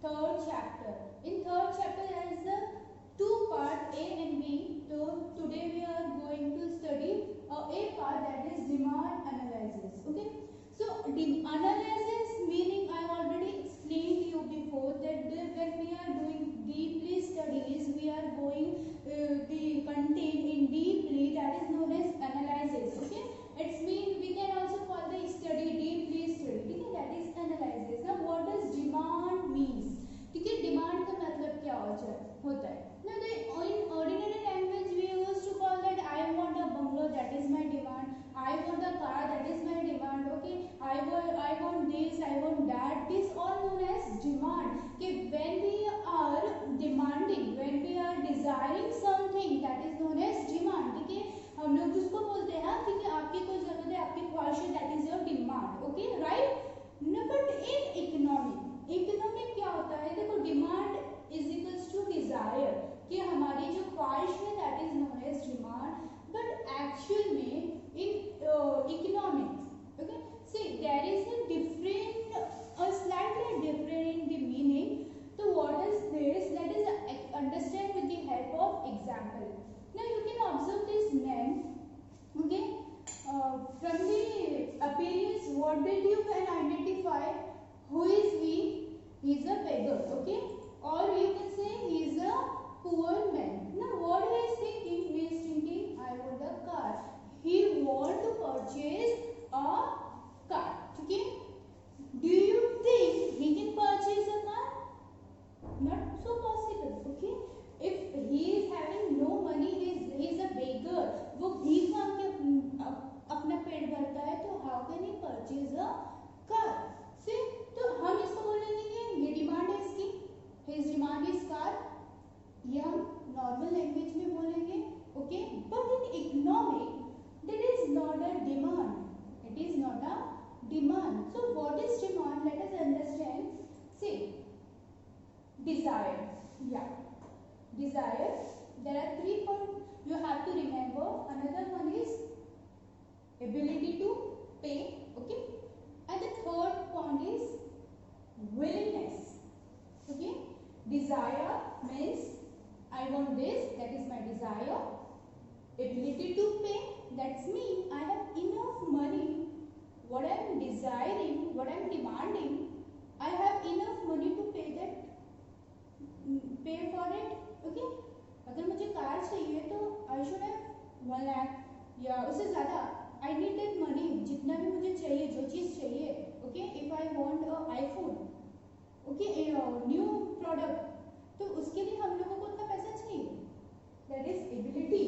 third chapter. In third chapter there is the two part A and B. So today we are going to study A part, that is demand analysis. Okay. So analysis meaning I already explained to you before that when we are doing deeply studies, we are going the content in deeply, that is known as analysis. Okay. It's mean we can also call the study deeply study. Okay. That is analysis. Now what does demand means? ठीक है, demand का मतलब क्या होता है ना? In ordinary language we used to call that I want a bungalow, that is my demand. I want a car, that is my demand. Okay, I want this, I want that. This all known as demand. कि when we are demanding, when we are desiring something, that is known as demand. ठीक है, हम लोग उसको बोलते हैं ठीक है, आपकी कोई जरूरत है, आपकी ख्वाहिश है, that is your demand. Okay, right? No, but in economic क्या होता है? देखो, demand is equals to desire, कि हमारी जो ख्वाहिश है that is known as demand. But actual में in economics, okay, see there is a different, a slightly different in the meaning. तो what is this? That is understand with the help of example. Now you can observe this man. Okay, from the appearance, what did you can identify? Who is he? He is a beggar. Okay, or you can say he is a poor man. Now what he is thinking? He is thinking, I want a car. He want to purchase a car. Okay, do you think he can purchase a car? Not so possible. Okay, if he is having no money, he is a beggar. वो भीख मांग के अपना पेट भरता है, तो how can he purchase a car? See, तो हम इसको बोलेंगे कि ये डिमांड है इसकी, his demand is car. ये हम नॉर्मल लैंग्वेज में बोलेंगे. Okay, but in economic that is not a demand. It is not a demand. So what is demand? Let us understand. See, desire. Yeah, desire. There are 3 points you have to remember. Another one is ability to pay. Okay, and the third point is willingness. Okay, desire means I want this, that is my desire. Ability to pay, that's mean I have enough money. What I am desiring, what I am demanding, I have enough money to pay that, pay for it. Okay, अगर मुझे car चाहिए तो I should have 1 lakh या उससे ज़्यादा. I need that money, जितना भी मुझे चाहिए, जो चीज़ चाहिए. Okay, if I want a iPhone, okay, a new product, तो उसके लिए हम लोगों को उतना पैसा चाहिए. That is ability.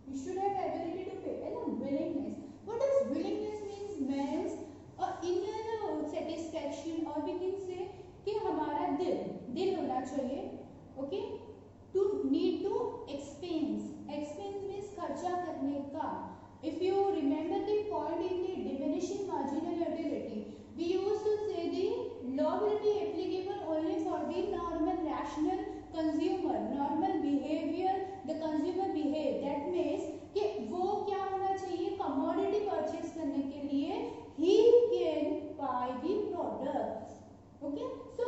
You should have ability to pay. And willingness. What does willingness means? Means a inner satisfaction, or we can say कि हमारा दिल होना चाहिए. Okay, to need to expense. Expense means खर्चा करने का. If you remember the point in the diminishing marginal utility, we used to say the liability applicable only for the normal rational consumer, normal behavior the consumer behave. That means कि वो क्या होना चाहिए? commodity purchase करने के लिए he can buy the product. Okay, so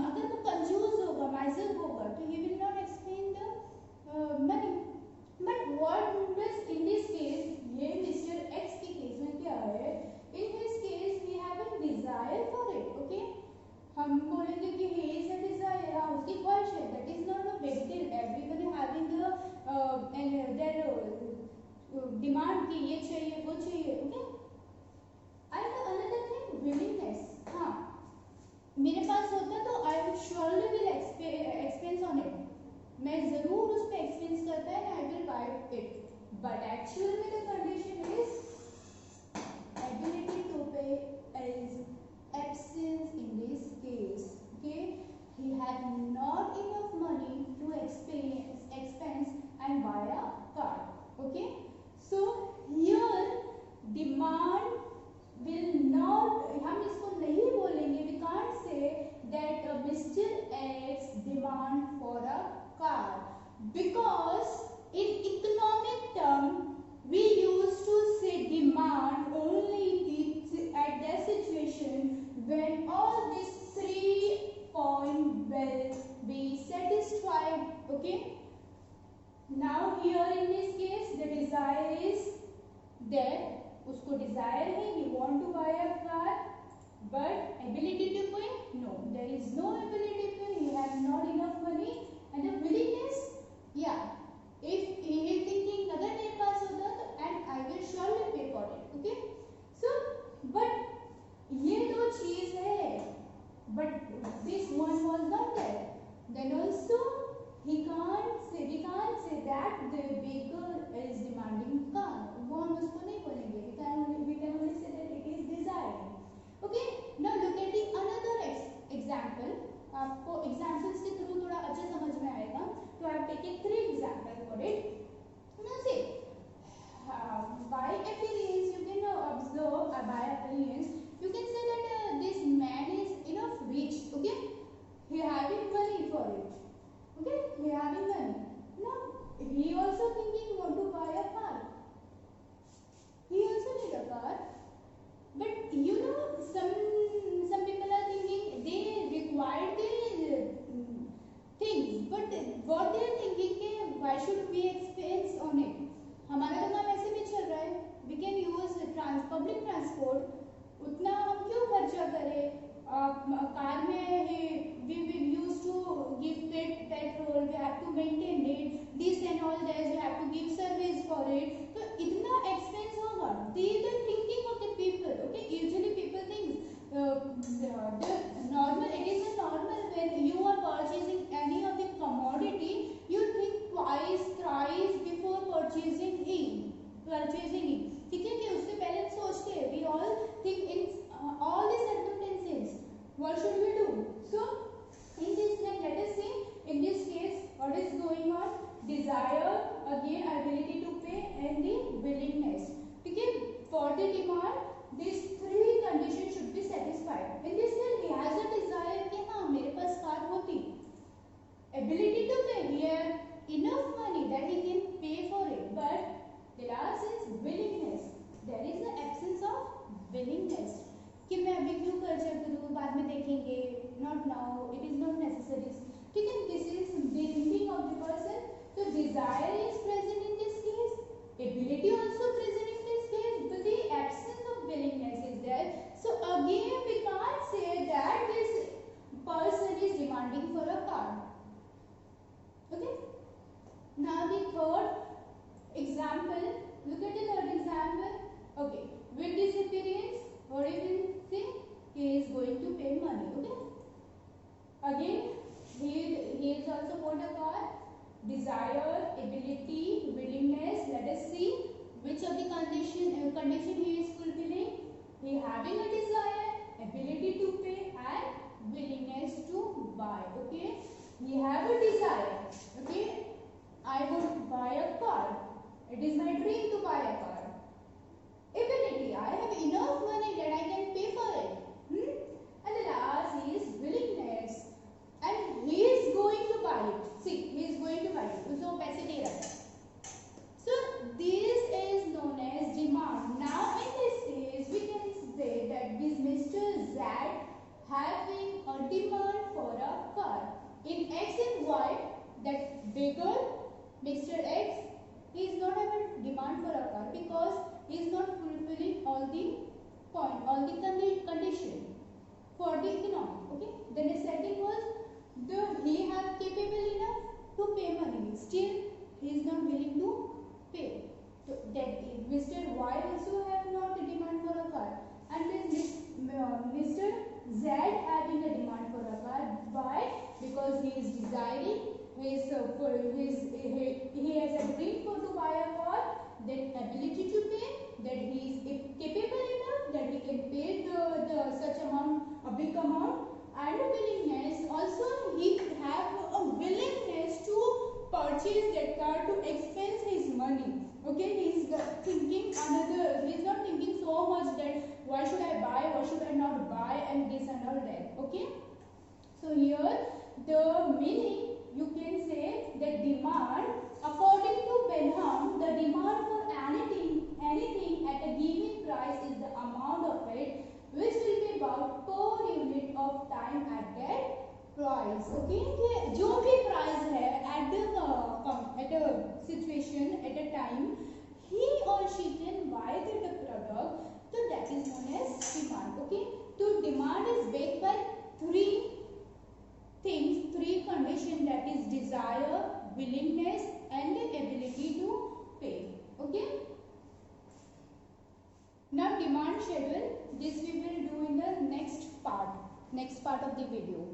अगर वो कंजूस होगा, miser होगा, तो he will not expend the money. But what does in this case, ये Mr. X के केस में क्या है? In his case we have a desire for it. Okay, हम बोलेंगे कि he is a desire. हाँ, उसकी ख्वाहिश है. That is not a big deal. Everybody having the their demand कि ये चाहिए, वो चाहिए. Okay, and another thing, willingness. हाँ, मेरे पास होता तो I would surely will expense on it. मैं जरूर उस पे एक्सपेंस करता है and I will buy it. But actually the condition is ability to pay is absence in this case. Okay, he had not enough money to expense and buy a car. Okay, so here demand will not, हम इसको नहीं बोलेंगे. We can't say that Mr. X demand for a car, because in economic term we used to say demand only at that situation when all these 3 points desire है, he want to buy a car, but ability to pay, no, there is no ability to pay, he has not enough money, and the willingness, yeah, if he is thinking अगर मेरे पास होता तो and I will surely pay for it, okay? So but ये दो चीज है, but this one was not there. Then also we can't say that the beggar is demanding car. वो हम उसको नहीं बोलेंगे. We can only say that it is desiring. Okay. Now look at the another example. आपको examples के through थोड़ा अच्छे समझ में आएगा. तो I have taken 3 examples for it. Now see, by appearance you can observe by appearance you can say that this man is enough rich. Okay, he having money for it. Okay, he having money. Now he also thinking want to buy a car. He also need a car. But you know some people are thinking they require the things, but what they are thinking के why should we expense on it? हमारा तो काम ऐसे भी चल रहा है. We can use public transport. उतना हम क्यों खर्चा करें? कार में we will use to give petrol, we have to maintain it, this and all that, we have to give service for it. तो इतना expense होगा. They the thinking of the people. Okay, usually people think the normal. It is a normal when you are purchasing any of the commodity, you think twice, thrice before purchasing it. ठीक है कि उससे पहले हम सोचते हैं. We all think in all the circumstances. What should we do? So in this like let us see in this case what is going on. Desire, again ability to pay and the willingness. ठीक है, for the demand these 3 conditions should be satisfied. In this case he has a desire कि हाँ मेरे पास car होती. Ability to pay, he have enough money that he can pay for it. But the last is willingness. There is the absence of willingness. कि मैं अभी क्यों खर्चा करूँ, बाद में देखेंगे, not now, it is not necessary. ठीक है, this is the thinking of the person. So desire is present in this case, ability also present in this case, but the absence of willingness is there. So again we can't say that this person is demanding for a car. Okay. Now the third example, look at the third example. Okay, with disappearance, what you will say? He is going to pay money. Okay. Again, he is also bought a car. Desire, ability, willingness. Let us see which of the condition he is fulfilling. He having a desire, ability to pay, and willingness to buy. Okay. He have a desire. Okay. I want to buy a car. It is my dream to buy a car. Ability, I have enough money that I can pay for it. And the last is willingness. And he is going to buy it. See, he is going to buy it. उसको पैसे दे रहा है. So this is known as demand. Now in this case, we can say that this Mr. Z having a demand for a car. In X and Y, that beggar, Mr. X, he is not having demand for a car because he is not fulfilling all the condition for the economy. Okay. Then the second was he have capable enough to pay money. Still he is not willing to pay. So that Mr. Y also have not a demand for a car, and then Mr. Z having a demand for a car. Why? Because he is desiring. He has a dream to buy a car, then ability to pay, that he is capable enough that he can pay the such amount, a big amount, and a willingness. Also he have a willingness to purchase that car, to expense his money. Okay, he is thinking another. He is not thinking so much that why should I buy, why should I not buy, and this and all that. Okay, so here the meaning. You can say that demand, according to Benham, the demand for anything at a given price is the amount of it which will be bought per unit of time at that price. Okay, कि जो भी price है at a situation at a time, he or she can buy that product So that is known as demand. Okay. So demand is backed by three things, three conditions, that is desire, willingness and ability to pay. Okay. Now demand schedule, this we will do in the next part of the video.